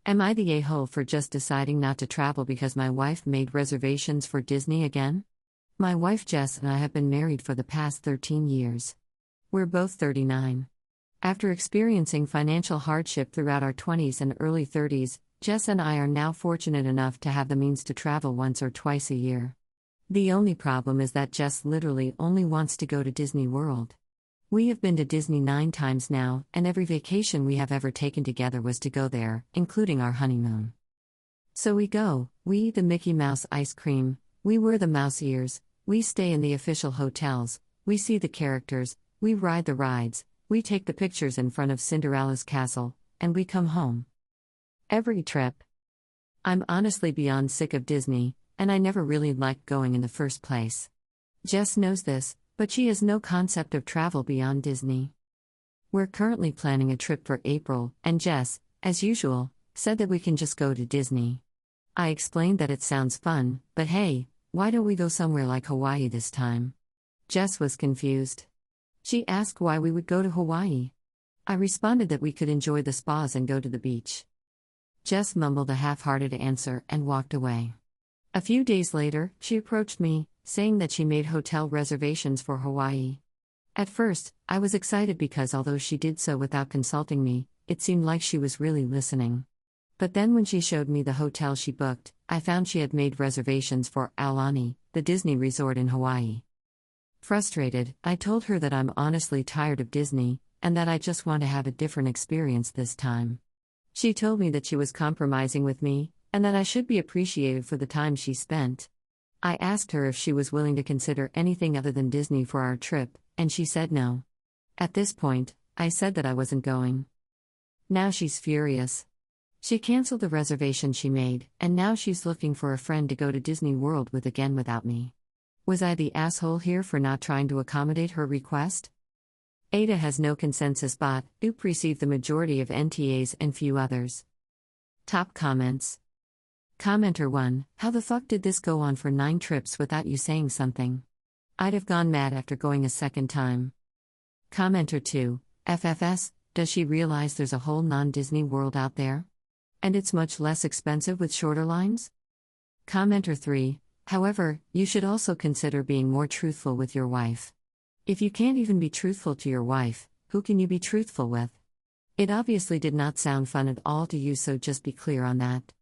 Am I the a-hole for just deciding not to travel because my wife made reservations for Disney again? My wife Jess and I have been married for the past 13 years. We're both 39. After experiencing financial hardship throughout our 20s and early 30s, Jess and I are now fortunate enough to have the means to travel once or twice a year. The only problem is that Jess literally only wants to go to Disney World. We have been to Disney 9 times now, and every vacation we have ever taken together was to go there, including our honeymoon. So we go, we eat the Mickey Mouse ice cream, we wear the mouse ears, we stay in the official hotels, we see the characters, we ride the rides, we take the pictures in front of Cinderella's castle, and we come home. Every trip. I'm honestly beyond sick of Disney, and I never really liked going in the first place. Jess knows this, but she has no concept of travel beyond Disney. We're currently planning a trip for April, and Jess, as usual, said that we can just go to Disney. I explained that it sounds fun, but hey, why don't we go somewhere like Hawaii this time? Jess was confused. She asked why we would go to Hawaii. I responded that we could enjoy the spas and go to the beach. Jess mumbled a half-hearted answer and walked away. A few days later, she approached me, saying that she made hotel reservations for Hawaii. At first, I was excited because although she did so without consulting me, it seemed like she was really listening. But then when she showed me the hotel she booked, I found she had made reservations for Aulani, the Disney resort in Hawaii. Frustrated, I told her that I'm honestly tired of Disney, and that I just want to have a different experience this time. She told me that she was compromising with me, and that I should be appreciated for the time she spent. I asked her if she was willing to consider anything other than Disney for our trip, and she said no. At this point, I said that I wasn't going. Now she's furious. She canceled the reservation she made, and now she's looking for a friend to go to Disney World with again without me. Was I the asshole here for not trying to accommodate her request? AITAH has no consensus bot, OOP received the majority of NTAs and few others. Top comments. Commenter 1, how the fuck did this go on for 9 trips without you saying something? I'd have gone mad after going a second time. Commenter 2, FFS, does she realize there's a whole non-Disney world out there? And it's much less expensive with shorter lines? Commenter 3, however, you should also consider being more truthful with your wife. If you can't even be truthful to your wife, who can you be truthful with? It obviously did not sound fun at all to you, so just be clear on that.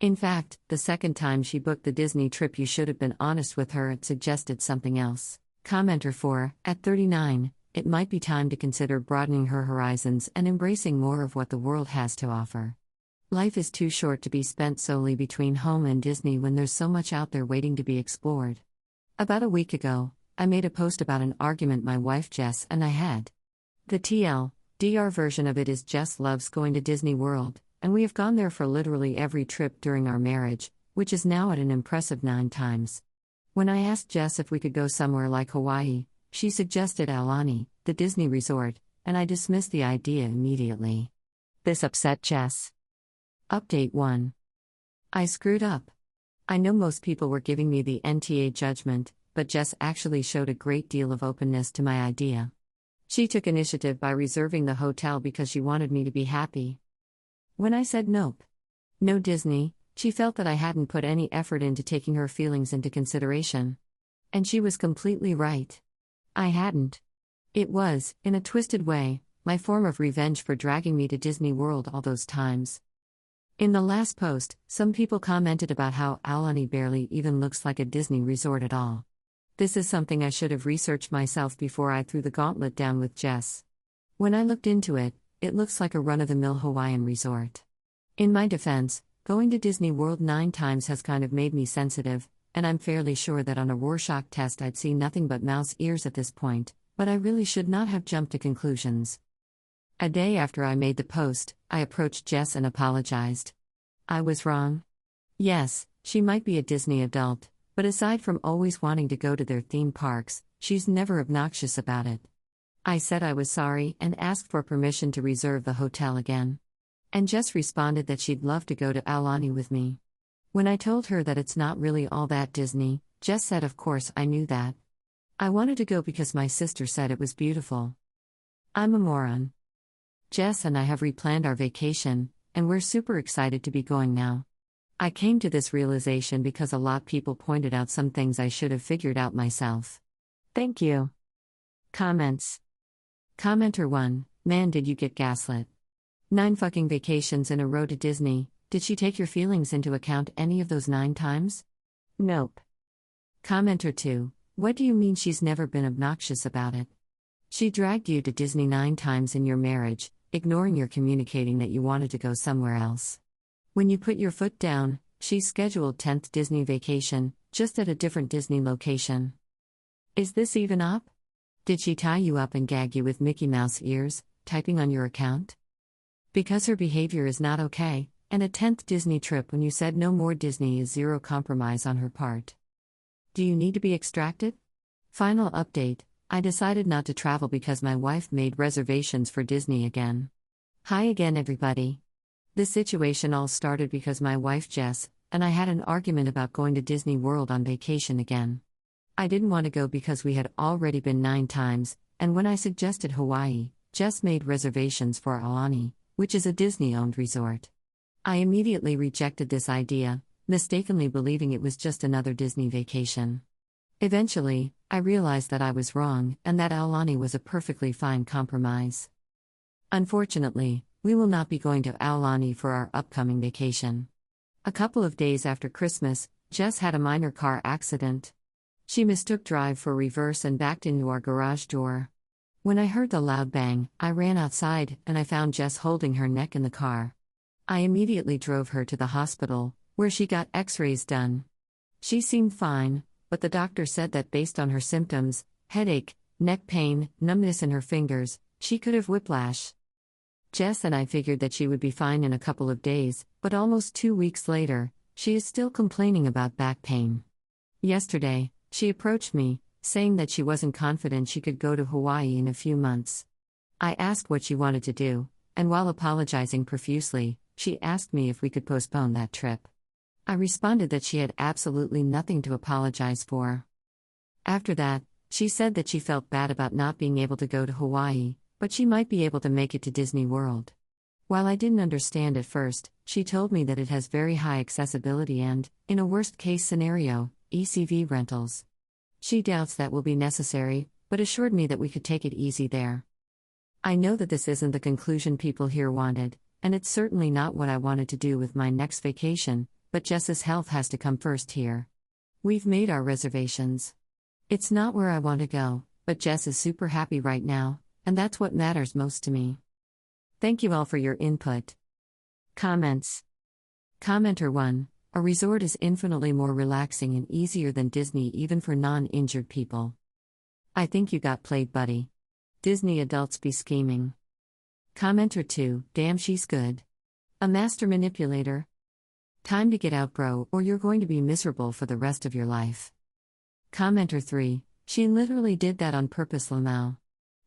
In fact, the second time she booked the Disney trip you should have been honest with her and suggested something else. Commenter 4, at 39, it might be time to consider broadening her horizons and embracing more of what the world has to offer. Life is too short to be spent solely between home and Disney when there's so much out there waiting to be explored. About a week ago, I made a post about an argument my wife Jess and I had. The TLDR version of it is Jess loves going to Disney World, and we have gone there for literally every trip during our marriage, which is now at an impressive 9 times. When I asked Jess if we could go somewhere like Hawaii, she suggested Aulani, the Disney resort, and I dismissed the idea immediately. This upset Jess. Update 1. I screwed up. I know most people were giving me the NTA judgment, but Jess actually showed a great deal of openness to my idea. She took initiative by reserving the hotel because she wanted me to be happy. When I said nope, no Disney, she felt that I hadn't put any effort into taking her feelings into consideration. And she was completely right. I hadn't. It was, in a twisted way, my form of revenge for dragging me to Disney World all those times. In the last post, some people commented about how Aulani barely even looks like a Disney resort at all. This is something I should have researched myself before I threw the gauntlet down with Jess. When I looked into it, it looks like a run-of-the-mill Hawaiian resort. In my defense, going to Disney World 9 times has kind of made me sensitive, and I'm fairly sure that on a Rorschach test I'd see nothing but mouse ears at this point, but I really should not have jumped to conclusions. A day after I made the post, I approached Jess and apologized. I was wrong. Yes, she might be a Disney adult, but aside from always wanting to go to their theme parks, she's never obnoxious about it. I said I was sorry and asked for permission to reserve the hotel again. And Jess responded that she'd love to go to Aulani with me. When I told her that it's not really all that Disney, Jess said of course I knew that. I wanted to go because my sister said it was beautiful. I'm a moron. Jess and I have replanned our vacation, and we're super excited to be going now. I came to this realization because a lot people pointed out some things I should have figured out myself. Thank you. Comments. Commenter 1, man, did you get gaslit? 9 fucking vacations in a row to Disney. Did she take your feelings into account any of those 9 times? Nope. Commenter 2, what do you mean she's never been obnoxious about it? She dragged you to Disney 9 times in your marriage, ignoring your communicating that you wanted to go somewhere else. When you put your foot down, she scheduled 10th Disney vacation, just at a different Disney location. Is this even up? Did she tie you up and gag you with Mickey Mouse ears, typing on your account? Because her behavior is not okay, and a 10th Disney trip when you said no more Disney is zero compromise on her part. Do you need to be extracted? Final update, I decided not to travel because my wife made reservations for Disney again. Hi again everybody. This situation all started because my wife Jess and I had an argument about going to Disney World on vacation again. I didn't want to go because we had already been 9 times, and when I suggested Hawaii, Jess made reservations for Aulani, which is a Disney-owned resort. I immediately rejected this idea, mistakenly believing it was just another Disney vacation. Eventually, I realized that I was wrong and that Aulani was a perfectly fine compromise. Unfortunately, we will not be going to Aulani for our upcoming vacation. A couple of days after Christmas, Jess had a minor car accident. She mistook drive for reverse and backed into our garage door. When I heard the loud bang, I ran outside and I found Jess holding her neck in the car. I immediately drove her to the hospital, where she got x-rays done. She seemed fine, but the doctor said that based on her symptoms, headache, neck pain, numbness in her fingers, she could have whiplash. Jess and I figured that she would be fine in a couple of days, but almost 2 weeks later, she is still complaining about back pain. Yesterday, she approached me, saying that she wasn't confident she could go to Hawaii in a few months. I asked what she wanted to do, and while apologizing profusely, she asked me if we could postpone that trip. I responded that she had absolutely nothing to apologize for. After that, she said that she felt bad about not being able to go to Hawaii, but she might be able to make it to Disney World. While I didn't understand at first, she told me that it has very high accessibility and, in a worst-case scenario, ECV rentals. She doubts that will be necessary, but assured me that we could take it easy there. I know that this isn't the conclusion people here wanted, and it's certainly not what I wanted to do with my next vacation, but Jess's health has to come first here. We've made our reservations. It's not where I want to go, but Jess is super happy right now, and that's what matters most to me. Thank you all for your input. Comments. Commenter 1, a resort is infinitely more relaxing and easier than Disney even for non-injured people. I think you got played, buddy. Disney adults be scheming. Commenter 2, damn she's good. A master manipulator. Time to get out, bro, or you're going to be miserable for the rest of your life. Commenter 3, she literally did that on purpose, Lamau.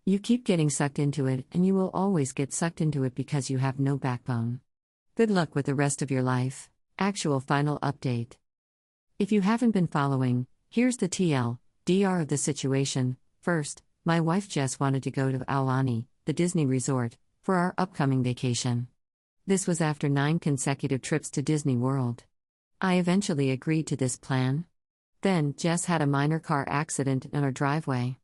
You keep getting sucked into it and you will always get sucked into it because you have no backbone. Good luck with the rest of your life. Actual final update. If you haven't been following, here's the TLDR of the situation. First, my wife Jess wanted to go to Aulani, the Disney resort, for our upcoming vacation. This was after 9 consecutive trips to Disney World. I eventually agreed to this plan. Then, Jess had a minor car accident in our driveway.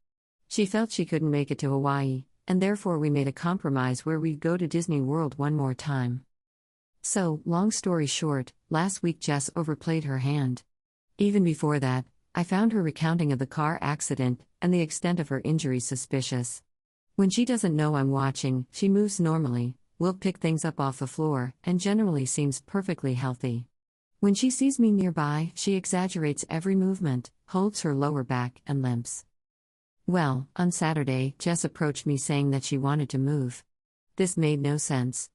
She felt she couldn't make it to Hawaii, and therefore we made a compromise where we'd go to Disney World one more time. So, long story short, last week Jess overplayed her hand. Even before that, I found her recounting of the car accident and the extent of her injuries suspicious. When she doesn't know I'm watching, she moves normally, will pick things up off the floor, and generally seems perfectly healthy. When she sees me nearby, she exaggerates every movement, holds her lower back, and limps. Well, on Saturday, Jess approached me saying that she wanted to move. This made no sense.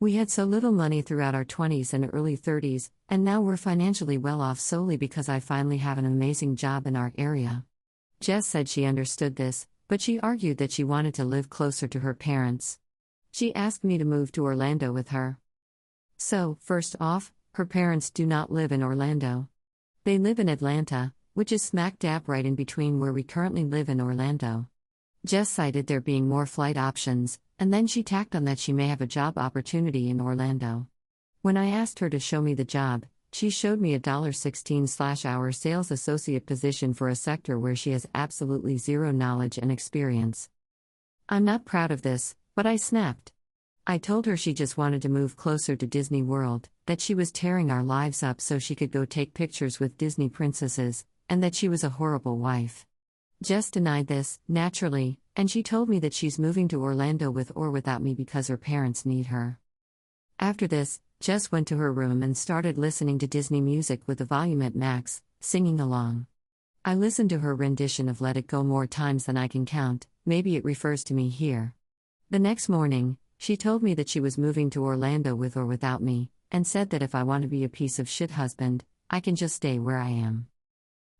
We had so little money throughout our 20s and early 30s, and now we're financially well off solely because I finally have an amazing job in our area. Jess said she understood this, but she argued that she wanted to live closer to her parents. She asked me to move to Orlando with her. So, first off, her parents do not live in Orlando. They live in Atlanta, which is smack dab right in between where we currently live in Orlando. Jess cited there being more flight options, and then she tacked on that she may have a job opportunity in Orlando. When I asked her to show me the job, she showed me a $16/hour sales associate position for a sector where she has absolutely zero knowledge and experience. I'm not proud of this, but I snapped. I told her she just wanted to move closer to Disney World, that she was tearing our lives up so she could go take pictures with Disney princesses, and that she was a horrible wife. Jess denied this, naturally, and she told me that she's moving to Orlando with or without me because her parents need her. After this, Jess went to her room and started listening to Disney music with the volume at max, singing along. I listened to her rendition of Let It Go more times than I can count, maybe it refers to me here. The next morning, she told me that she was moving to Orlando with or without me, and said that if I want to be a piece of shit husband, I can just stay where I am.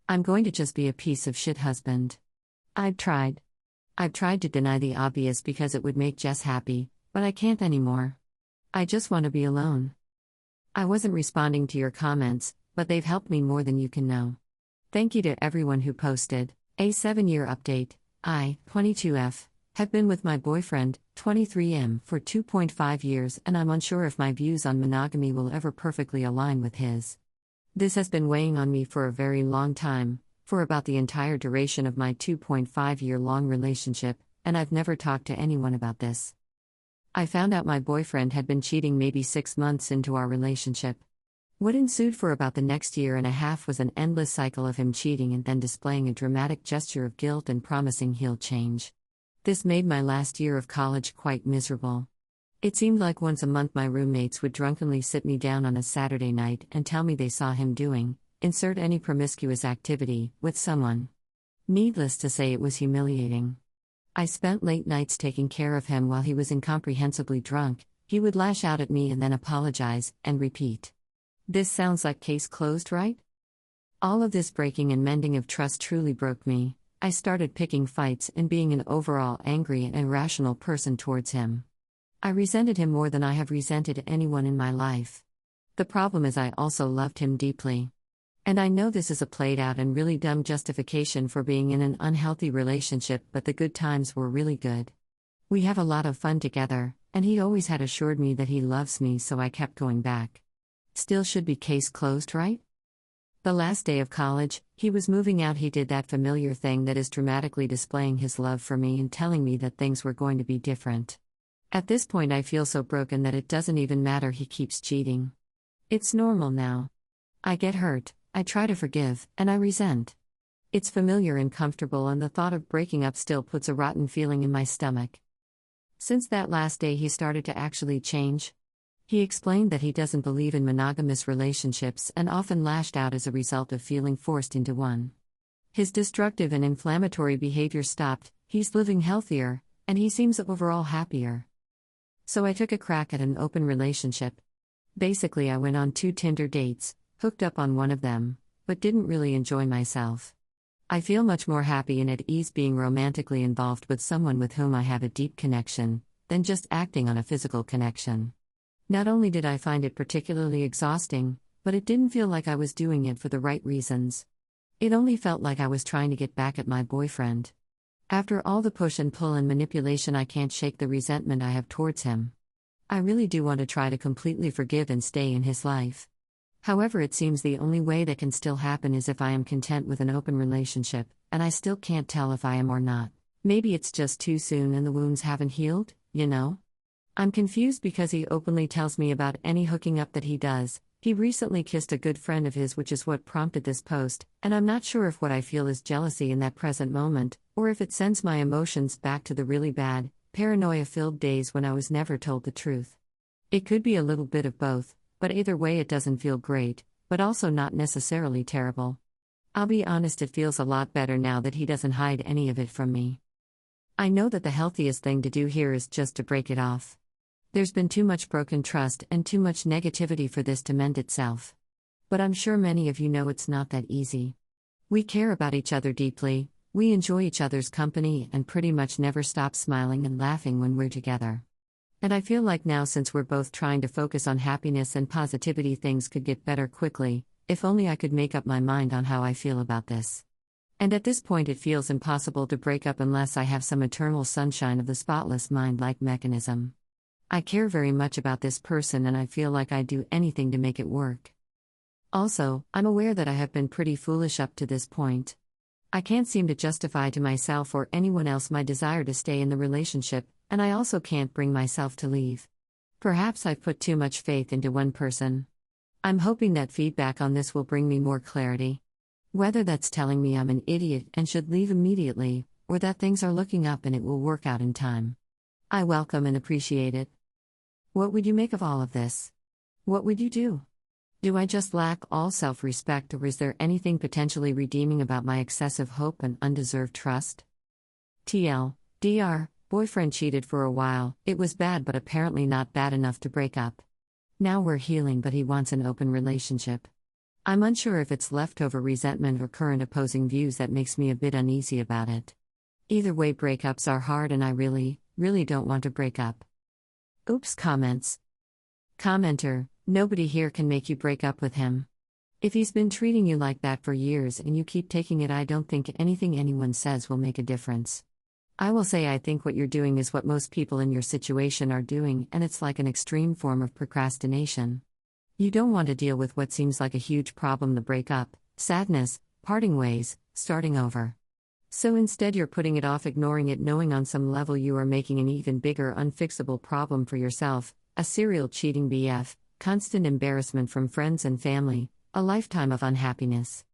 I'm going to just be a piece of shit husband. I've tried to deny the obvious because it would make Jess happy, but I can't anymore. I just want to be alone. I wasn't responding to your comments, but they've helped me more than you can know. Thank you to everyone who posted. A 7-year update. I, 22F, have been with my boyfriend, 23M, for 2.5 years, and I'm unsure if my views on monogamy will ever perfectly align with his. This has been weighing on me for a very long time, for about the entire duration of my 2.5-year-long relationship, and I've never talked to anyone about this. I found out my boyfriend had been cheating maybe 6 months into our relationship. What ensued for about the next year and a half was an endless cycle of him cheating and then displaying a dramatic gesture of guilt and promising he'll change. This made my last year of college quite miserable. It seemed like once a month my roommates would drunkenly sit me down on a Saturday night and tell me they saw him doing, insert any promiscuous activity, with someone. Needless to say, it was humiliating. I spent late nights taking care of him while he was incomprehensibly drunk. He would lash out at me and then apologize, and repeat. This sounds like case closed, right? All of this breaking and mending of trust truly broke me. I started picking fights and being an overall angry and irrational person towards him. I resented him more than I have resented anyone in my life. The problem is I also loved him deeply. And I know this is a played out and really dumb justification for being in an unhealthy relationship, but the good times were really good. We have a lot of fun together, and he always had assured me that he loves me, so I kept going back. Still should be case closed, right? The last day of college, he was moving out. He did that familiar thing that is dramatically displaying his love for me and telling me that things were going to be different. At this point I feel so broken that it doesn't even matter he keeps cheating. It's normal now. I get hurt, I try to forgive, and I resent. It's familiar and comfortable, and the thought of breaking up still puts a rotten feeling in my stomach. Since that last day he started to actually change. He explained that he doesn't believe in monogamous relationships and often lashed out as a result of feeling forced into one. His destructive and inflammatory behavior stopped, he's living healthier, and he seems overall happier. So I took a crack at an open relationship. Basically, I went on 2 Tinder dates, hooked up on one of them, but didn't really enjoy myself. I feel much more happy and at ease being romantically involved with someone with whom I have a deep connection, than just acting on a physical connection. Not only did I find it particularly exhausting, but it didn't feel like I was doing it for the right reasons. It only felt like I was trying to get back at my boyfriend. After all the push and pull and manipulation, I can't shake the resentment I have towards him. I really do want to try to completely forgive and stay in his life. However, it seems the only way that can still happen is if I am content with an open relationship, and I still can't tell if I am or not. Maybe it's just too soon and the wounds haven't healed, you know? I'm confused because he openly tells me about any hooking up that he does. He recently kissed a good friend of his, which is what prompted this post, and I'm not sure if what I feel is jealousy in that present moment, or if it sends my emotions back to the really bad, paranoia-filled days when I was never told the truth. It could be a little bit of both, but either way it doesn't feel great, but also not necessarily terrible. I'll be honest, it feels a lot better now that he doesn't hide any of it from me. I know that the healthiest thing to do here is just to break it off. There's been too much broken trust and too much negativity for this to mend itself. But I'm sure many of you know it's not that easy. We care about each other deeply, we enjoy each other's company and pretty much never stop smiling and laughing when we're together. And I feel like now, since we're both trying to focus on happiness and positivity, things could get better quickly, if only I could make up my mind on how I feel about this. And at this point it feels impossible to break up unless I have some eternal sunshine of the spotless mind-like mechanism. I care very much about this person and I feel like I'd do anything to make it work. Also, I'm aware that I have been pretty foolish up to this point. I can't seem to justify to myself or anyone else my desire to stay in the relationship, and I also can't bring myself to leave. Perhaps I've put too much faith into one person. I'm hoping that feedback on this will bring me more clarity. Whether that's telling me I'm an idiot and should leave immediately, or that things are looking up and it will work out in time. I welcome and appreciate it. What would you make of all of this? What would you do? Do I just lack all self-respect, or is there anything potentially redeeming about my excessive hope and undeserved trust? TLDR, boyfriend cheated for a while. It was bad but apparently not bad enough to break up. Now we're healing but he wants an open relationship. I'm unsure if it's leftover resentment or current opposing views that makes me a bit uneasy about it. Either way, breakups are hard and I really don't want to break up. Oops. Comments. Commenter, nobody here can make you break up with him. If he's been treating you like that for years and you keep taking it, I don't think anything anyone says will make a difference. I will say I think what you're doing is what most people in your situation are doing, and it's like an extreme form of procrastination. You don't want to deal with what seems like a huge problem: the breakup, sadness, parting ways, starting over. So instead you're putting it off, ignoring it, knowing on some level you are making an even bigger unfixable problem for yourself: a serial cheating BF, constant embarrassment from friends and family, a lifetime of unhappiness.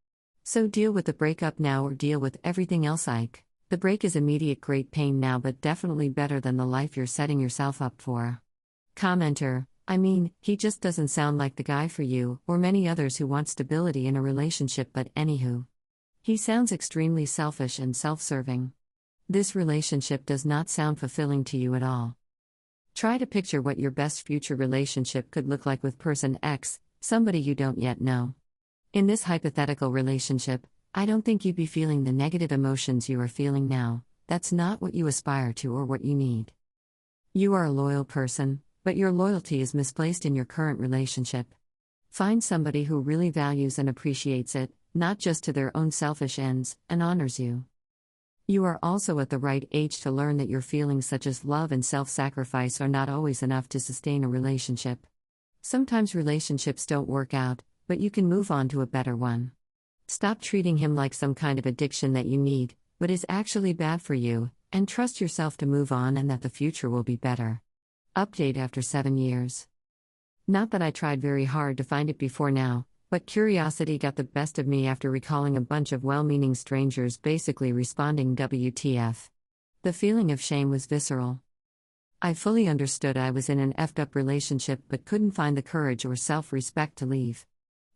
So deal with the breakup now or deal with everything else. The break is immediate great pain now, but definitely better than the life you're setting yourself up for. Commenter, I mean, he just doesn't sound like the guy for you, or many others who want stability in a relationship, but anywho. He sounds extremely selfish and self-serving. This relationship does not sound fulfilling to you at all. Try to picture what your best future relationship could look like with person X, somebody you don't yet know. In this hypothetical relationship, I don't think you'd be feeling the negative emotions you are feeling now. That's not what you aspire to or what you need. You are a loyal person, but your loyalty is misplaced in your current relationship. Find somebody who really values and appreciates it, not just to their own selfish ends, and honors you. You are also at the right age to learn that your feelings such as love and self-sacrifice are not always enough to sustain a relationship. Sometimes relationships don't work out, but you can move on to a better one. Stop treating him like some kind of addiction that you need, but is actually bad for you, and trust yourself to move on and that the future will be better. Update after 7 years. Not that I tried very hard to find it before now, but curiosity got the best of me after recalling a bunch of well-meaning strangers basically responding WTF. The feeling of shame was visceral. I fully understood I was in an effed up relationship but couldn't find the courage or self-respect to leave.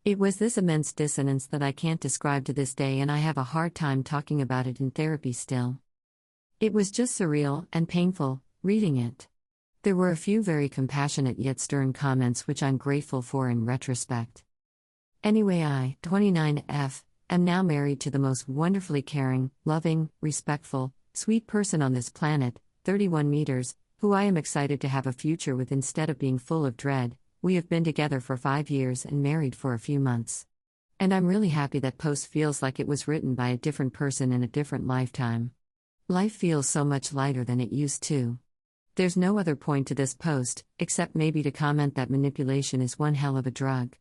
It was this immense dissonance that I can't describe to this day, and I have a hard time talking about it in therapy still. It was just surreal and painful, reading it. There were a few very compassionate yet stern comments which I'm grateful for in retrospect. Anyway, I, 29F, am now married to the most wonderfully caring, loving, respectful, sweet person on this planet, 31 meters, who I am excited to have a future with instead of being full of dread. We have been together for 5 years and married for a few months. And I'm really happy that post feels like it was written by a different person in a different lifetime. Life feels so much lighter than it used to. There's no other point to this post, except maybe to comment that manipulation is one hell of a drug.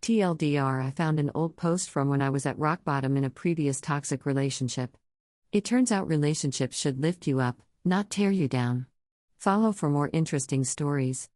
TLDR, I found an old post from when I was at rock bottom in a previous toxic relationship. It turns out relationships should lift you up, not tear you down. Follow for more interesting stories.